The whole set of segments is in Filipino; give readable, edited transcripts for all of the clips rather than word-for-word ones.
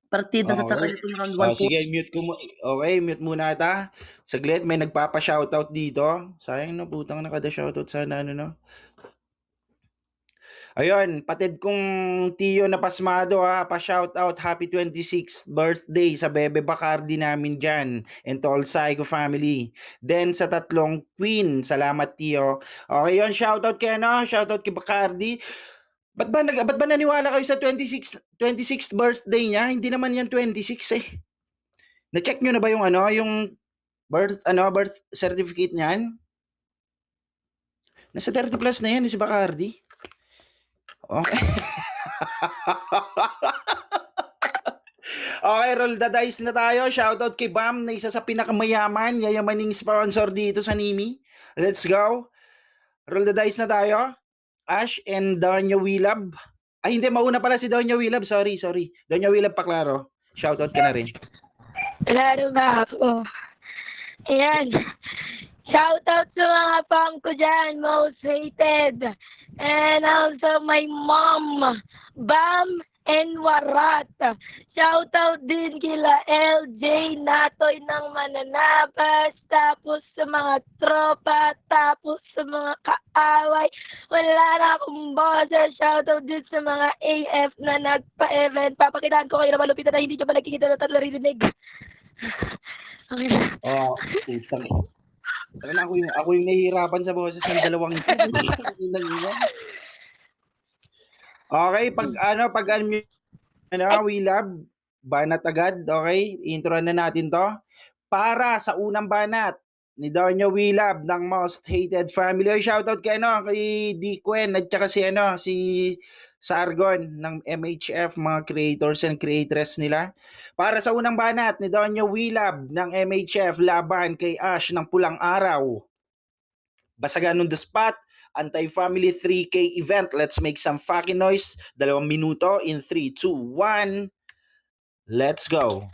partida sa Okay. saka itong round 1 po. Sige mute ko okey, mute muna kita. Saglit may nagpapa-shoutout dito. Sayang 'no, putang ina kada shoutout sana ano 'no. Ayun, patid kong tiyo na pasmado pa-shoutout happy 26th birthday sa Bebe Bacardi namin diyan and to all Saigo family. Then sa tatlong queen, salamat tiyo. Okay yun, shoutout kay ano, shoutout kay Bacardi. Ba't ba naniwala kayo sa 26th birthday niya? Hindi naman yan 26 eh. Na-check niyo na ba yung ano, yung birth certificate niyan? Nasa 30 plus na yan si Bacardi. Okay. Okay, roll the dice na tayo. Shoutout kay Bam na isa sa pinakamayaman, yayamaning sponsor dito sa Nimi. Let's go. Roll the dice na tayo. Ash and Donya Willab. Ay, hindi. Mauna pala si Donya Willab. Sorry. Donya Willab Paklaro. Shoutout ka na rin. Klaro ba ako? Ayan. Shoutout sa mga fam ko dyan, most hated. And also my mom, Bam and Warat. Shoutout din kila LJ Natoy ng Mananabas, tapos sa mga tropa, tapos sa mga kaaway. Wala na akong boses. Shoutout din sa mga AF na nagpa-event. Papakitaan ko kayo na malupitan na hindi nyo pa nakikita na naririnig. Okay. Utang. Talaga ako yung nahihirapan sa boses ng dalawang ito. Okay, pag Willab, banat agad, okay? Intro na natin to. Para sa unang banat ni Donya Willab ng Most Hated Family. Shoutout kay D. Quen at saka si Sargon ng MHF, mga creators and creators nila. Para sa unang banat ni Donya Willab ng MHF laban kay Ash ng Pulang Araw. Basagan on the spot, Anti-Family 3K event. Let's make some fucking noise. 2 minuto in 3, 2, 1. Let's go.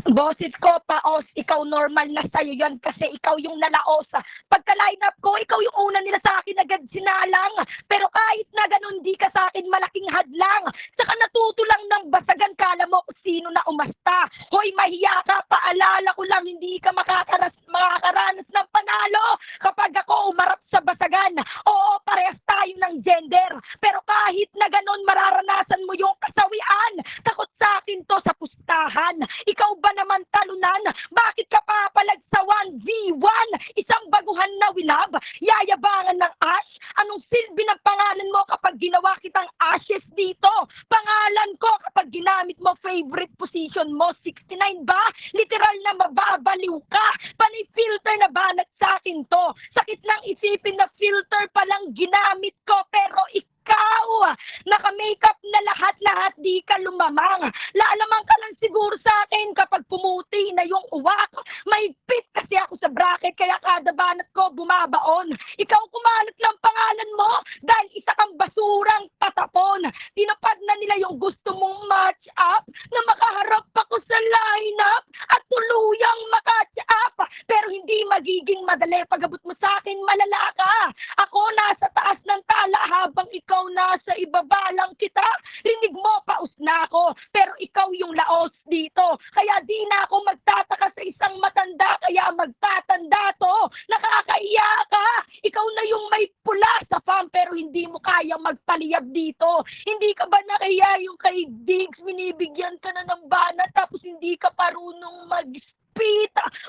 Boses ko, paos, ikaw normal na sa'yo yan kasi ikaw yung nalaos. Pagka-line up ko, ikaw yung una nila sa akin agad sinalang. Pero kahit na ganun, di ka sa akin malaking hadlang. Saka natuto lang ng basagan, kala mo kung sino na umasta. Hoy, mahiya ka, paalala ko lang, hindi ka makakaranas ng panalo kapag ako umarap sa basagan. Oo, parehas tayo ng gender. Pero kahit na ganun, mararanasan mo yung kasawian. Takot sa akin to sa pustahan. Ikaw ba naman talunan? Bakit ka papalag sa 1v1? Isang baguhan na Willab? Yayabangan ng Ash? Anong silbi ng pangalan mo kapag ginawa kitang ashes dito? Pangalan ko kapag ginamit mo favorite position mo, 69 ba? Literal na mababaliw ka. Panay filter na banat sa akin to. Sakit lang isipin na filter palang ginamit ko, pero ikaw, naka-makeup na lahat-lahat, di ka lumamang. Laalaman ka lang siguro sa akin kapag pumuti na yung uwak. May fit kasi ako sa bracket, kaya kada banat ko bumabaon. Ikaw kumalat ng pangalan mo dahil isa kang basurang patapon. Tinapad na nila yung gusto mong match up na makaharap ako sa lineup at tuluyang makatch up. Pero hindi magiging madali pag-abot mo sa akin, malala ka. Ako nasa taas ng tala habang ikaw nasa ibaba lang kita. Rinig mo, paus na ako. Pero ikaw yung laos dito. Kaya di na ako magtataka sa isang matanda, kaya magtatanda to. Nakakaiya ka. Ikaw na yung may pula sa farm pero hindi mo kaya magpaliyab dito. Hindi ka ba nakaya yung kay Diggs, binibigyan ka na ng bana tapos hindi ka parunong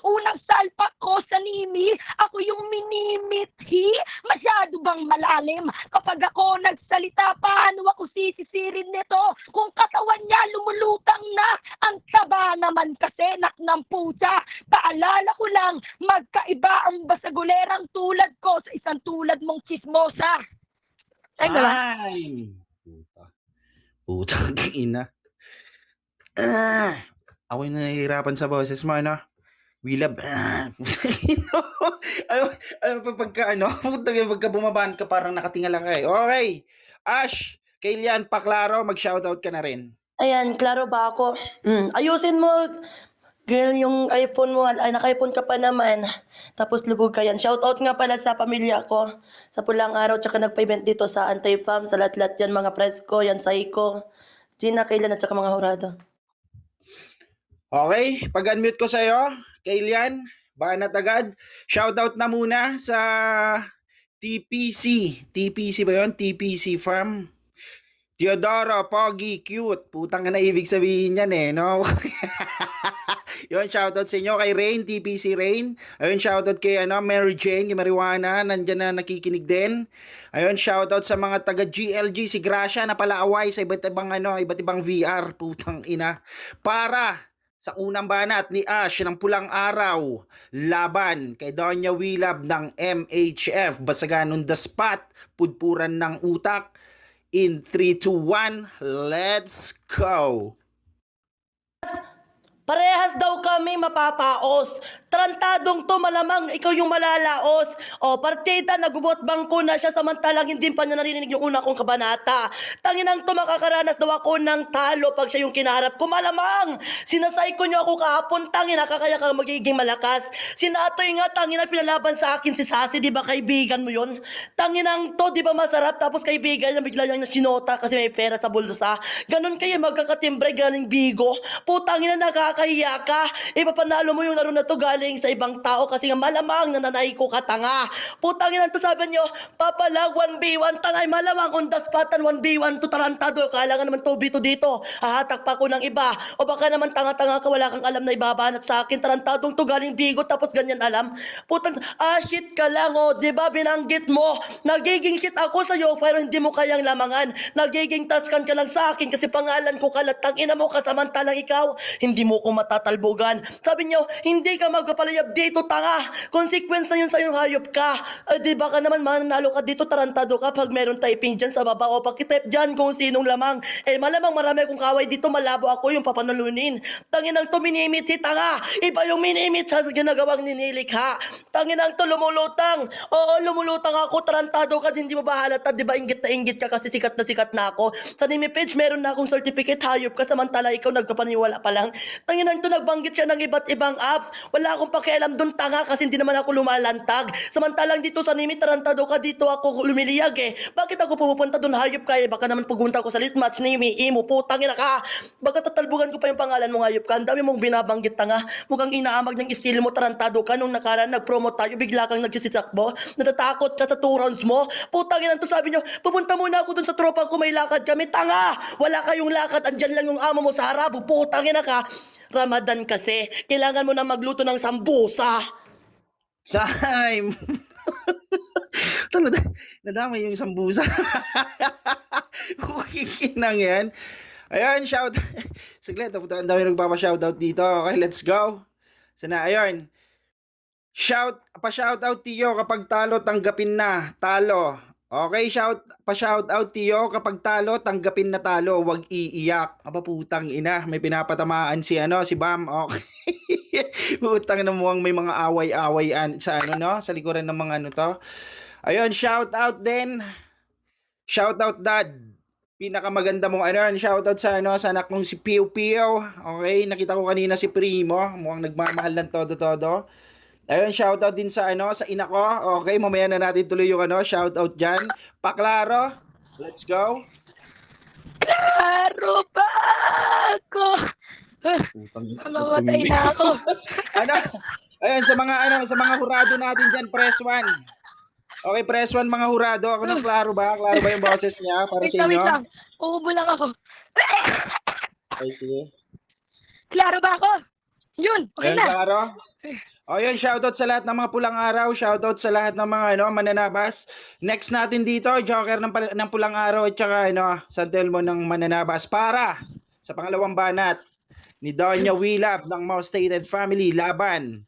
unang salpak ko sa Nimi, ako yung minimithi. Masyado bang malalim? Kapag ako nagsalita, paano ako sisisirin nito? Kung katawan niya lumulutang na, ang taba naman kasi ng puta. Paalala ko lang, magkaiba ang basagulerang tulad ko sa isang tulad mong chismosa. Time! Putang ina. Ako yung nahihirapan sa boses mo, ano? Willab. Pagka bumaban ka, parang nakatingala ka eh. Okay. Ash, Kailian Paklaro, mag-shoutout ka na rin. Ayan, klaro ba ako? Ayusin mo, girl, yung iPhone mo. Ay, naka-iPhone ka pa naman. Tapos lubog ka yan. Shoutout nga pala sa pamilya ko. Sa Pulang Araw, tsaka nagpa-event dito sa Anti-Fam. Sa lahat-lahat yan, mga presko, yan, Saiko, Gina, Kailan, at tsaka mga Horado. Okay, pag-unmute ko sa'yo, Kailian, banat agad. Shoutout na muna sa TPC. TPC ba yun? TPC Farm. Teodoro, Pogi, cute. Putang na ibig sabihin yan eh, no? Yun, shoutout sa inyo kay Rain, TPC Rain. Ayun, shoutout kay Mary Jane, kay Marijuana, nandyan na nakikinig din. Ayun, shoutout sa mga taga GLG, si Gracia na palaaway sa iba't ibang VR, putang ina. Para sa unang banat ni Ash ng Pulang Araw, laban kay Donya Willab ng MHF, basagan on the spot, pudpuran ng utak. In 3, 2, 1, let's go! Parehas daw kami mapapaos. Trantadong to, malamang ikaw yung malalaos. O, partida, nagubot bangko na siya samantalang hindi pa niya narinig yung una kong kabanata. Tanginang to, makakaranas daw ako ng talo pag siya yung kinaharap ko. Malamang, sinasay ko niyo ako kahapon, tangin, nakakaya ka magiging malakas. Sinatoy nga, tanginang pinalaban sa akin si Sassy, di ba kaibigan mo yun? Tanginang to, di ba masarap? Tapos kaibigan niya, bigla niyang sinota kasi may pera sa bulsa. Ganon kayo, magkakatimbre, galing bigo. Putangin na nakakahiya ka. Ipapanalo mo yung laro na to galing sa ibang tao kasi nga malamang nananay ko katanga. Putangin na to, sabi nyo, papalag 1v1, tangay malamang on the spotan 1v1 to tarantado. Kala nga naman 2v2 dito. Hahatak pa ko ng iba. O baka naman tanga-tanga ka, wala kang alam na ibabanat sa akin. Tarantadong to galing bigo tapos ganyan alam. Putang, shit ka lang o. Diba binanggit mo? Nagiging shit ako sa'yo pero hindi mo kayang lamangan. Nagiging taskan ka lang sa akin kasi pangalan ko kalatang ina mo kasamantalang ikaw. Hindi mo ko matatalbogan. Sabi niyo, hindi ka magpapalayab dito, tanga. Consequence na yun sa'yo, hayop ka. Di ba ka naman mananalo ka dito, tarantado ka pag meron typing dyan sa baba o pakitype dyan kung sinong lamang. Malamang marami akong kaway dito, malabo ako yung papanalunin. Tanginang to minimit si tanga. Iba yung minimit sa ginagawang ninilikha. Tanginang to lumulutang. Oo, lumulutang ako, tarantado ka, hindi mo ba halata, di ba inggit ka kasi sikat na ako. Sa Nimi page, meron na akong certificate, hayop ka, samantala ikaw nagpapaniwala pa lang. Tanginang to, nagbanggit siya ng iba't ibang apps. Wala akong pakialam dun, tanga, kasi hindi naman ako lumalantag. Samantalang dito sa Nimi, tarantado ka, dito ako lumiliyag eh. Bakit ako pupunta dun, hayop ka eh? Baka naman pugunta ko sa lit match, Nimi, imo, putangin na ka. Baka tatalbugan ko pa yung pangalan mo, hayop ka. Ang dami mong binabanggit, tanga. Mukhang inaamag ng estilo mo, tarantado ka. Nung nakaraan, nag-promote tayo, bigla kang nagsisisakbo. Natatakot ka sa 2 rounds mo. Putangin to, sabi nyo, pupunta muna ako dun sa tropa ko, may lakad kami, tanga. Wala kayong lakad, andyan lang yung amo mo sa harap. Putangin na ka. Ramadan kasi, kailangan mo na magluto ng sambusa. Time! Nadamay yung sambusa. Kukikinang yan. Ayun, shout. Saglit, ang dami nagpapa-shoutout dito. Okay, let's go. Sana, ayun. Pa-shoutout Tiyo kapag talo, tanggapin na. Talo. Okay, pa-shoutout Tiyo kapag talo, tanggapin na talo. Huwag iiyak. Aba putang ina, may pinapatamaan si Bam. Okay. Putang na mukhang may mga away-away sa sa likuran ng mga to. Ayun, shoutout din. Shoutout Dad. Pinakamaganda mong shoutout sa sa anak kong si Pio Pio. Okay, nakita ko kanina si Primo, mukhang nagmamahal ng todo-todo. Ayun, shoutout din sa sa ina ko. Okay, mamaya na natin tuloy yung shoutout diyan. Paklaro. Let's go. Klaro ba ako? Mamatay na ako. Ayun, sa mga hurado natin diyan, press 1. Okay, press 1 mga hurado. Ako na, klaro ba? Klaro ba yung boses niya para sa inyo? Wait lang. Uubo lang ako. Okay. Klaro ba ako? Yun, okay Ayun, na. klaro. O yun, shoutout sa lahat ng mga pulang araw, shoutout sa lahat ng mga mananabas. Next natin dito, Joker ng pulang araw at saka San Telmo ng mananabas para sa pangalawang banat ni Donya Willab ng Most Stated Family laban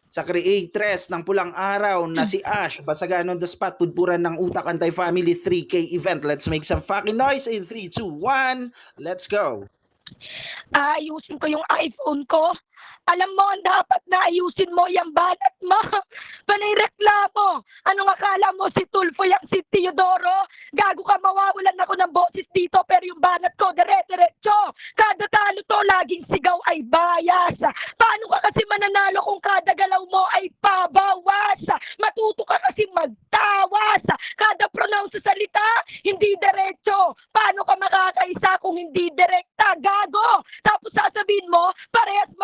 sa creatress ng pulang araw na si Ash, basagan on the spot, pudpuran ng utak, anti-family 3K event. Let's make some fucking noise in 3, 2, 1, let's go. Ayusin ko yung iPhone ko. Alam mo, ang dapat na ayusin mo yung banat mo. Panay reklamo. Anong akala mo si Tulfo yung si Teodoro? Gago ka, mawawalan ako ng boses dito pero yung banat ko, dire-diretso. Kada talo to, laging sigaw ay bayas. Paano ka kasi mananalo kung kada galaw mo ay pabawas? Matuto ka kasi magtawas. Kada pronounce sa salita, hindi diretso. Paano ka makakaisa kung hindi direkta? Gago! Tapos sasabihin mo, parehas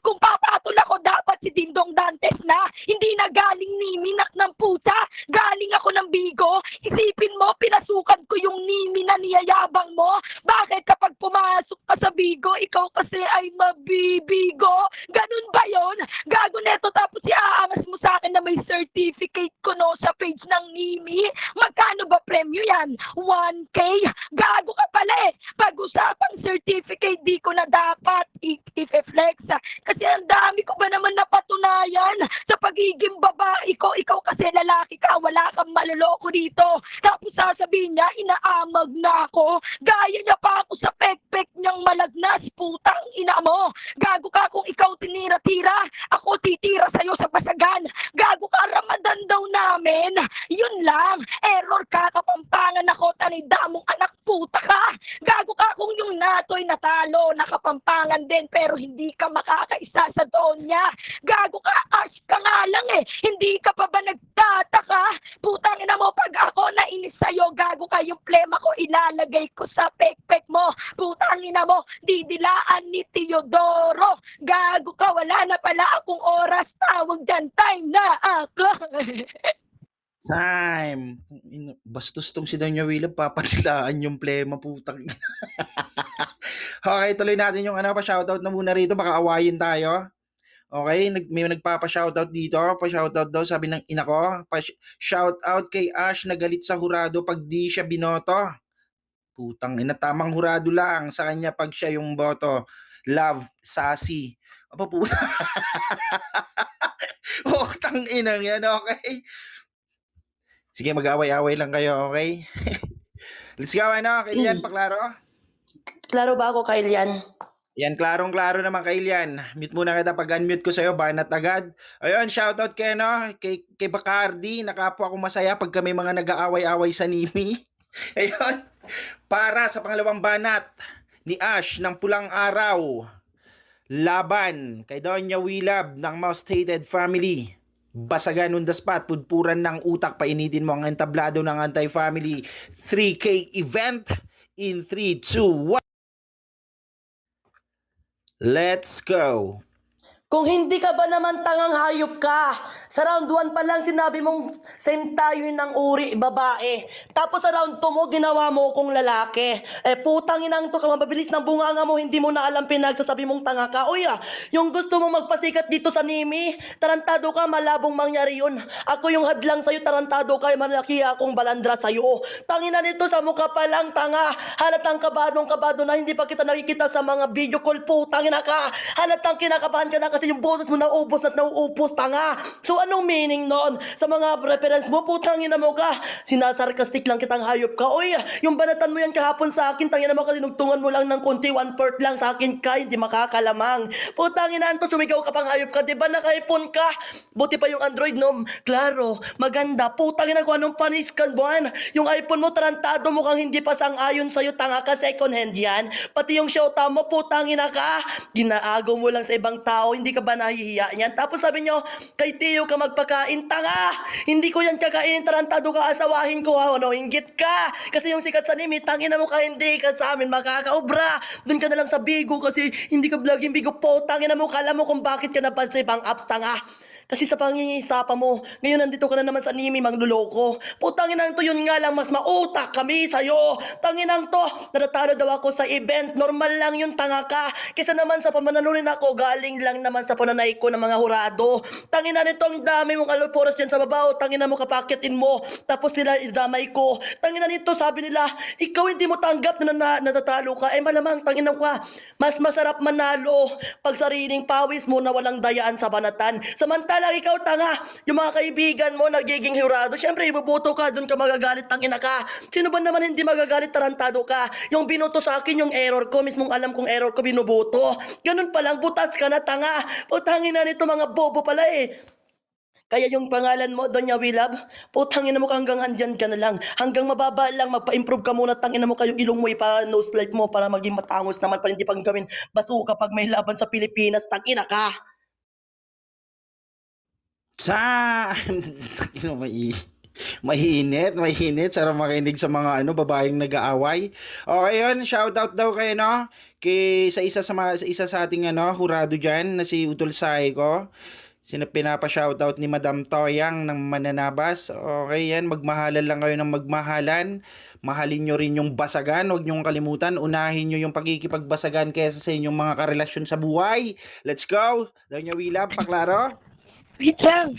Kung papatol ako, dapat si Dingdong Dantes na. Hindi na galing Niminak ng puta. Galing ako ng Bigo. Isipin mo, pinasukan ko yung Nimi na niyayabang mo. Bakit kapag pumasok ka sa Bigo, ikaw kasi ay mabibigo? Ganun ba yon? Gago neto, tapos iaangas mo sa akin na may certificate ko no sa page ng Nimi. Magkano ba premyo yan? 1K? Gago ka pala eh. Pag-usapang certificate, di ko na dapat i-flex. Kasi ang dami ko ba naman napatunayan sa pagiging babae ko. Ikaw kasi lalaki ka, wala kang maloloko dito. Tapos sasabihin niya, inaamag na ako. Gaya niya pa ako sa pek-pek niyang malagnas. Putang ina mo. Gago ka kung ikaw tinira-tira. Ako titira sa'yo sa basagan. Gago ka, Ramadan daw namin. Yun lang. Error ka, kapampangan ako. Tanida mong anak, puta ka. Gago ka kung yung nato'y natalo. Nakapampangan din pero hindi ka makakaisa sa Donya. Gago ka, Ash ka nga lang eh. Hindi ka pa ba nagtataka? Putang ina mo, pag ako nainis sa'yo, gago ka, yung plema ko ilalagay ko sa pek-pek mo. Putang ina mo, didilaan ni Teodoro. Gago ka, wala na pala akong oras. Tawag dyan, time na ako. Time. Bastos tong si Doña Willa, papatilaan yung plema, putang ina. Okay, tuloy natin yung pa-shoutout na muna rito, baka awayin tayo. Okay, may nagpapa-shoutout dito, pa-shoutout daw, sabi ng ina ko, pa-shoutout kay Ash na galit sa hurado pag di siya binoto. Putang ina, tamang hurado lang sa kanya pag siya yung boto. Love, sassy. Apa puta? Putang ina yan, okay? Sige, mag-away-away lang kayo, okay? Let's go, Kailian, paklaro? Klaro ba ako, Kailian? Yan, klarong-klaro naman, Kailian. Mute muna kita, pag-unmute ko sa'yo, banat agad. Ayun, shoutout kay, kay Bacardi. Nakapwa ako masaya pagka may mga nag-aaway-away sa Nimi. Ayun, para sa pangalawang banat ni Ash ng Pulang Araw. Laban kay Doña Willab ng Most Hated Family. Basagan on the spot, pudpuran ng utak, painitin mo ang entablado ng Anti-Family 3K event in 3, 2, 1. Let's go! Kung hindi ka ba naman tangang hayop ka, sa round 1 pa lang sinabi mong same tayo ng uri, babae. Tapos sa round 2 mo, ginawa mo kong lalaki. Putang inang to ka, mababilis ng bunganga mo, hindi mo na alam pinagsasabi mong tanga ka. Uy yung gusto mo magpasikat dito sa Nimi, tarantado ka, malabong mangyari yun. Ako yung hadlang sa'yo, tarantado ka, malaki akong balandra sa'yo. Tangina nito, sa mukha pa lang tanga. Halatang kabadong-kabado na hindi pa kita nakikita sa mga video call, putang ina ka. Halatang kinakabahan ka na kasi yung boses mo naubos at nauupos, tanga. So anong meaning noon? Sa mga reference mo, putang ina mo ka. Sinasarkastik lang kitang hayop ka. Uy, yung banatan mo yan kahapon sa akin, tangina mo ka, tinugtungan mo lang ng konti, 1/4 lang sa akin ka, hindi makakalamang. Putang ina to, sumigaw ka pang hayop ka, diba naka-iPhone ka? Buti pa yung Android no, klaro, maganda. Putang ina ko, anong panis ka buwan? Yung iPhone mo, tarantado mo kang hindi pa sang-ayon sa'yo, tanga ka, second hand yan. Pati yung Shota mo, putang ina ka. Ginaagaw mo lang sa ibang tao, hindi ka ba nahihiya niyan? Tapos sabi nyo, kay Tio ka magpakain, tanga! Hindi ko yan kakainin, tarantado ka, asawahin ko, ano, inggit ka! Kasi yung sikat sa Nimi, tangina mo ka, hindi ka sa amin makakaobra! Doon ka na lang sa Bigo kasi hindi ka vlogging Bigo po, tangina mo, kala mo kung bakit ka napan sa ibang apps, tanga! Kasi sa pangingisapa mo, ngayon nandito ka na naman sa Nimi, magluloko. Tanginang to, yun nga lang, mas mautak kami sa'yo. Tanginang to, natatalo daw ako sa event. Normal lang yun, tanga ka. Kesa naman sa pamananunin ako, galing lang naman sa pananay ko ng mga hurado. Tangina nito, ang dami mong alporas yan sa babaw. Tangina mo, kapakitin mo. Tapos nila idamay ko. Tangina nito, sabi nila, ikaw hindi mo tanggap na natatalo ka. Malamang, tangina ka. Mas masarap manalo pag sariling pawis mo na walang dayaan sa banatan. Samantalang ikaw, tanga, yung mga kaibigan mo nagiging hurado, syempre ibubuto ka, dun ka magagalit, tangina ka. Sino ba naman hindi magagalit, tarantado ka? Yung binuto sa akin, yung error ko, mismong alam kong error ko, binubuto. Ganun pa lang, butas ka na, tanga. Putangin na nito, mga bobo pala eh. Kaya yung pangalan mo, Doña Willab, putangin mo ka hanggang handyan ka na lang. Hanggang mababa lang, magpa-improve ka muna, tangin mo kayong ilong mo, ipa-nose light mo para maging matangos naman, para hindi pang gawin basuka pag may laban sa Pilipinas, tangina ka. Saan? Mainit. Sarap makinig sa mga babaeng nag-aaway. Okay, yun. Shoutout daw kay sa isa sa ating hurado diyan na si Utol Saiko. Pinapa-shoutout ni Madam Toyang ng Mananabas. Okay, yan. Magmahalan lang kayo ng magmahalan. Mahalin nyo rin yung basagan. Huwag nyo kalimutan. Unahin nyo yung pagkikipagbasagan kaysa sa inyong mga karelasyon sa buhay. Let's go! Doña Wilab, paklaro? Wait lang.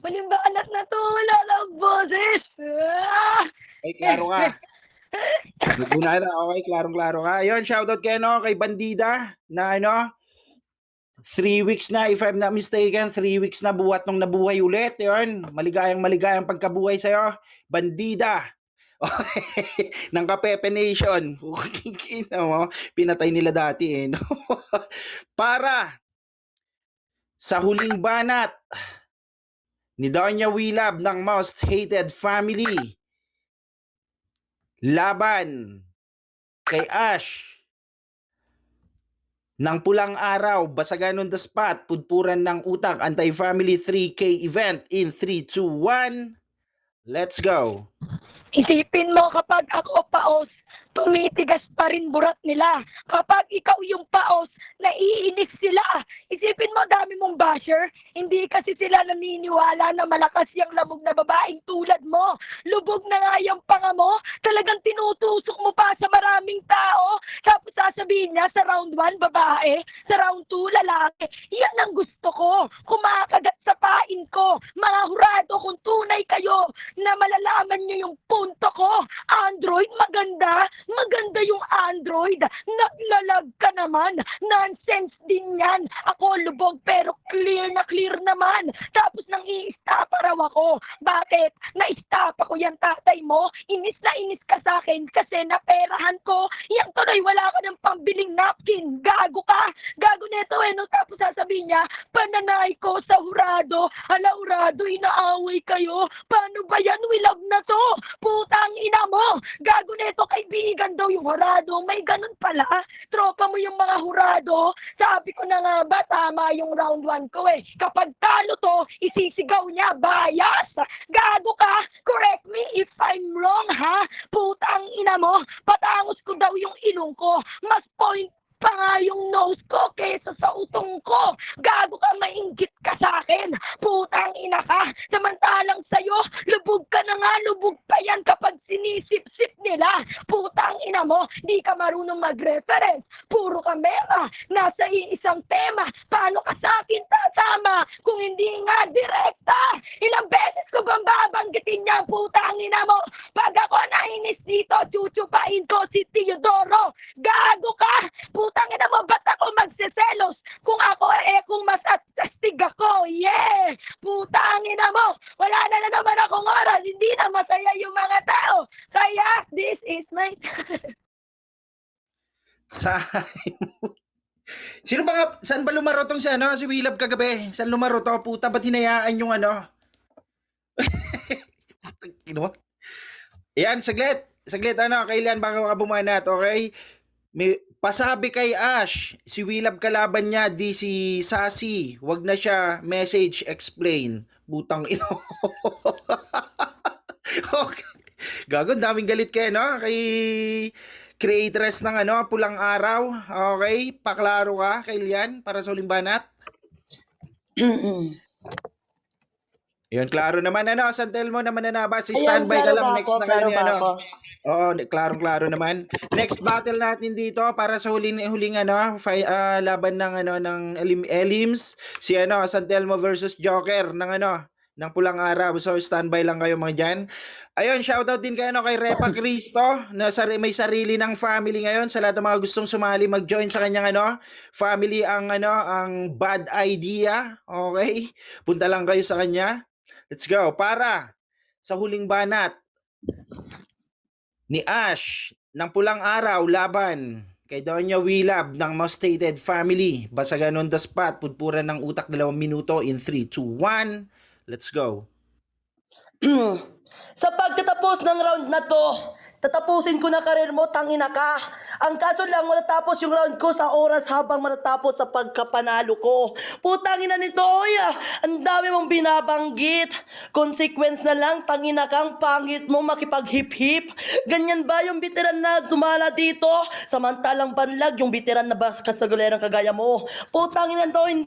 Walang ba anak na to? Wala lang boses. Ay, klaro ka. Doon na, okay, klarong-klaro ka. Ayun, shoutout kay kay Bandida na 3 weeks na, if I'm not mistaken, 3 weeks na buhat nung nabuhay ulit. Yun, maligayang pagkabuhay sa'yo. Bandida. Okay. Ng Kapepe Nation. Pinatay nila dati no? Para sa huling banat ni Doña Wilab ng Most Hated Family, laban kay Ash ng Pulang Araw, Basagan on the Spot, Pudpuran ng Utak, Anti-Family 3K event in 3, 2, 1. Let's go. Isipin mo kapag ako paos, tumitigas pa rin burat nila. Kapag ikaw yung paos, naiinis sila. Isipin mo, dami mong basher. Hindi kasi sila naniniwala na malakas yung labog na babaeng tulad mo. Lubog na nga yung panga mo. Talagang tinutusok mo pa sa maraming tao. Tapos sasabihin niya sa round 1, babae. Sa round 2, lalaki. Yan ang gusto ko. Kumakagat sa pain ko. Mga hurado, kung tunay kayo na malalaman niyo yung punto ko. Android, maganda. Maganda yung Android. Naglalag ka naman. Nonsense din yan. Ako lubog pero clear naman. Tapos nang i-stapa raw ako. Bakit? Na-stapa ko yan tatay mo. Inis na inis ka sa akin kasi naperahan ko. Yan tuloy wala ka ng pambiling napkin. Gago ka. Gago neto no? Tapos sasabihin niya, pananay ko sa hurado. Hala hurado, inaaway kayo. Paano ba yan? We love na to. Putang ina mo. Gago neto kaibigan daw yung hurado. May ganun pala. Tropa mo yung mga hurado. Sabi ko na nga ba, tama yung round 1 ko eh. Kapag talo to, isisigaw niya, bias. Gago ka. Correct me if I'm wrong, ha? Putang ina mo. Patangos ko daw yung ilong ko. Mas point pa nga yung nose ko kesa sa utong ko. Gago ka, mainggit ka sa akin. Putang ina ka. Samantalang sa'yo, lubog ka na nga, lubog pa yan kapag sinisip-sip nila. Putang ina mo, di ka marunong mag-reference. Puro kamera, nasa iisang tema. Paano ka sa akin tatama kung hindi nga direkta? Ilang beses ko bang babanggitin niya, putang ina mo? Pag ako nainis dito, chuchupain ko si Teodoro. Gago ka. Putang ina mo, ba't ako magseselos? Kung ako kung mas astig ako, yeah! Putang ina mo, wala na naman akong oras, hindi na masaya yung mga tao. Kaya, this is my Sino ba nga, saan ba lumaro tong si Wilab kagabi? Saan lumaro to? Puta, ba't hinayaan yung Ayan, saglit, kailan baka ka bumanat, okay? May pasabi kay Ash, si Wilab kalaban niya, di si Sassy. Wag na siya message explain. Butang ino. Okay. Gago, daming galit kay kay creatress ng Pulang Araw. Okay, paklaro ka kay Lian para sa huling banat. Yun, klaro naman Santel mo naman Mananabas, standby ka lang next na kayo Oo, klarong-klaro naman. Next battle natin dito para sa huling laban ng ng Elims, si San Telmo versus Joker ng Pulang Araw. So standby lang kayo mga diyan. Ayun, shoutout din kay kay Repa Cristo na may sarili ng family ngayon. Sa lahat ng mga gustong sumali, mag-join sa kanyang family ang Bad Idea. Okay? Punta lang kayo sa kanya. Let's go. Para sa huling banat ni Ash ng Pulang Araw laban kay Doña Wilab ng Most Hated Family. Basagan on the spot, pudpuran ng utak 2 minuto in 3, 2, 1. Let's go. Sa pagtatapos ng round na to, tatapusin ko na karir mo, tangina ka. Ang kaso lang, matatapos yung round ko sa oras habang matatapos sa pagkapanalo ko. Putangina nito, oy, ang dami mong binabanggit. Consequence na lang, tangina kang pangit mo makipag-hip-hip. Ganyan ba yung veteran na tumala dito? Samantalang banlag yung veteran na kasagulerang kagaya mo. Putangina to,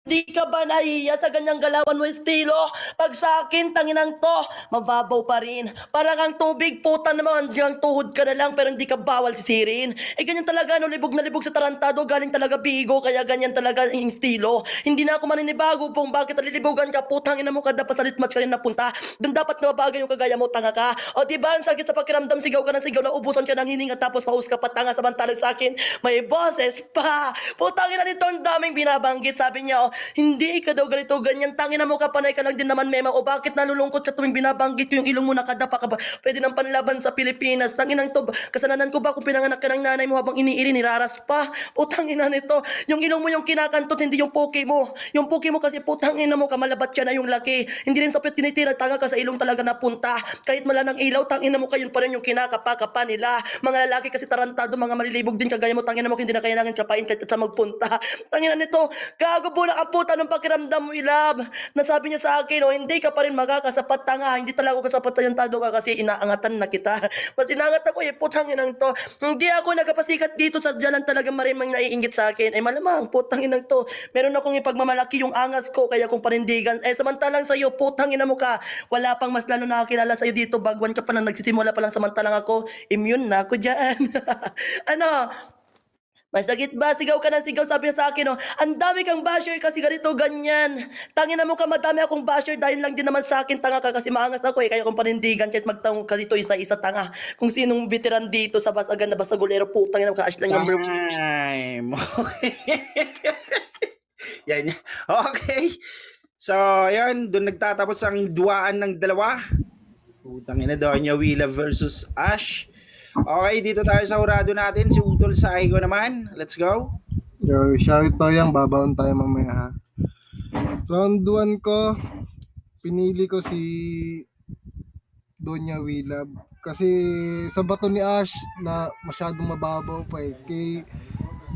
di ka ba nahihiya sa ganyang galawan mo estilo? Pag sa akin, tanginang to, mababaw pa rin. Para kang tubig, puta naman, hanggang tuhod ka na lang pero hindi ka bawal sisirin. Ganyan talaga, no, libog na libog sa tarantado, galing talaga bigo, kaya ganyan talaga yung estilo. Hindi na ako maninibago kung bakit nalilibugan ka, putang ina mo ka, dapat sa litmatch ka rin napunta. Doon dapat nababagay yung kagaya mo, tanga ka. O diba, ang sakit sa pakiramdam, sigaw ka ng sigaw, naubusan ka ng hininga, tapos paus ka pa, tanga, samantalang sa akin, may boses pa. Putang ina nito, ang daming binabanggit, sabi niya, hindi ka daw ganito, ganyan, tangina mo ka, panay ka lang din naman, mema, o bakit nalulungkot ka tuwing binabanggit yung ilong mo nakadapa ka ba? Pwede ng panlaban sa Pilipinas, tanginang to, kasalanan ko ba kung pinanganak ka ng nanay mo habang iniiri, niraras pa? Putang ina nito, yung ilong mo yung kinakantot, hindi yung poke mo. Yung poke mo kasi putang ina mo, kamalabat siya na yung laki. Hindi rin sapit tinitira, tanga ka sa ilong talaga napunta. Kahit mala ng ilaw, tangina mo kayo pa rin yung kinakapa-kapa nila. Mga lalaki kasi tarantado, mga malilibog din kagaya mo, tangina mo, hindi na kailangan kapain kahit sa magpunta. Tangina nito, gago po na ang puta ng pakiramdam mo, ilab. Nasabi niya sa akin, oh, hindi ka pa rin magkakasapat, tanga. Hindi talaga ako kasapat na yung tado ka kasi inaangatan na kita. Mas inangat ako, putang inang to. Hindi ako nagkapasikat dito sa dyanan talaga marimang naiingit sa akin. Malamang, putang inang to. Meron akong ipagmamalaki yung angas ko, kaya kung panindigan. Samantalang sa'yo, putang ina mo ka. Wala pang mas lalo nakakilala sa'yo dito. Bagwan ka pa na nagsisimula pa lang, samantalang ako, immune na ako dyan. Ano? Masakit ba? Sigaw ka ng sigaw, sabi niya sa akin, oh, ang dami kang basher kasi ganito, ganyan. Tangina mo ka, madami akong basher dahil lang din naman sa akin, tanga ka kasi maangas ako, kaya kung panindigan, kahit magtanong ka dito isa-isa, tanga. Kung sinong veteran dito sa Basagan na Basagulero, putang ina mo ka, lang number. Time. Yan. Okay. So, ayun, doon nagtatapos ang duaan ng dalawa. Putang ina, Donya Willa versus Ash. Okay, dito tayo sa hurado natin. Si Utol sa Aigo naman. Let's go. Yo, shout to yang babaon tayo mamaya ha. Round 1 ko, pinili ko si Donya Willab kasi sa bato ni Ash na masyadong mababaw pa eh. Kay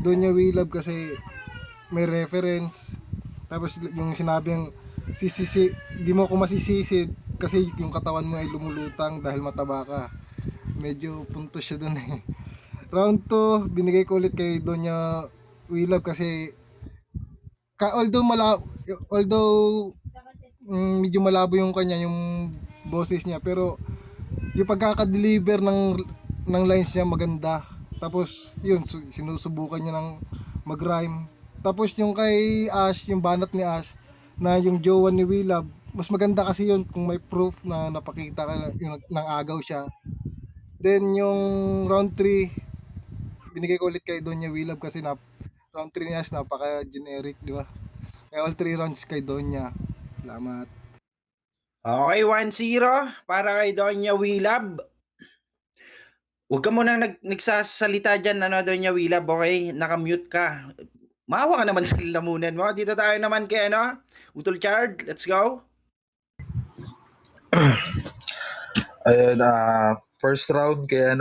Donya Willab kasi may reference. Tapos yung sinabing sisisi, di mo ako masisisid kasi yung katawan mo ay lumulutang dahil mataba ka. Medyo punto siya dun eh. Round 2, binigay ko ulit kay Donya Willab kasi although medyo malabo yung kanya yung boses niya, pero yung pagkaka-deliver ng lines niya maganda. Tapos yun, sinusubukan niya ng mag-rhyme. Tapos yung kay Ash, yung banat ni Ash na yung jowa ni Willab, mas maganda kasi yun kung may proof na napakita ka na yung nang agaw siya. Then yung round 3, binigay ko ulit kay Donya Willab kasi round 3 ni Ash napaka-generic, di ba? Kaya all 3 rounds kay Donya. Salamat. Okay, 1-0 para kay Donya Willab. Huwag ka muna nagsasalita dyan, Donya Willab, okay? Nakamute ka. Maawa ka naman sa lamunan mo. Dito tayo naman kay, Utol Chard. Let's go. Ayun, first round kay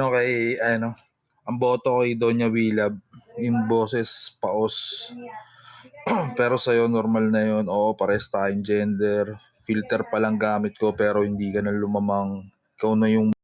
ang boto kay Donya Willab, yung boses paos. Pero sa'yo normal na yun. Oo, pares tayong gender. Filter pa lang gamit ko pero hindi ka na lumamang. Ikaw na yung